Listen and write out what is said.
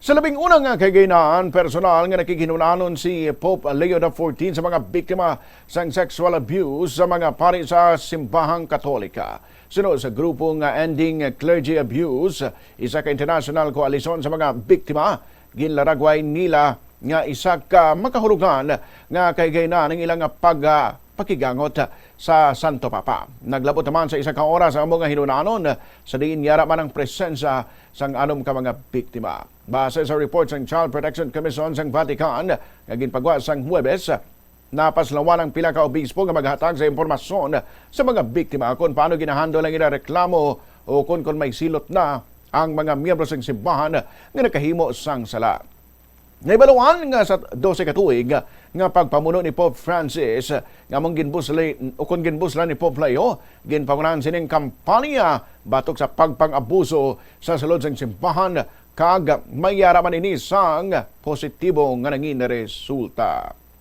Sa labing unang kagaynaan, personal nga nakig-hinunanon si Pope Leo XIV sa mga biktima ng sexual abuse sa mga pari sa Simbahang Katolika. Sunod sa grupong Ending Clergy Abuse, isa ka international koalisyon sa mga biktima, ginlaragway nila nga isa ka makahulugan nga kagaynaan ng ilang pakigangot sa Santo Papa. Naglabot naman sa isa ka oras ang mga hinunanon sa diin yara man ang presensya sang anom ka mga biktima. Base sa reports ng Child Protection Commission sa Vatican nga ginpagawa sang Huwebes, napaslawan ang pila ka obispo nga maghatag sa impormasyon sa mga biktima kung paano ginahandle ang reklamo o kung may silot na ang mga miyembro ng simbahan nga nakahimo sang sala. Naibaluan nga sa 12 ka tuig nga pagpamuno ni Pope Francis nga mong ginbuslan ni Pope Leo, ginpangunahan sining kampanya batok sa pagpang-abuso sa sulod sang simbahan kag mayara man ini sang positibo nga nangin resulta.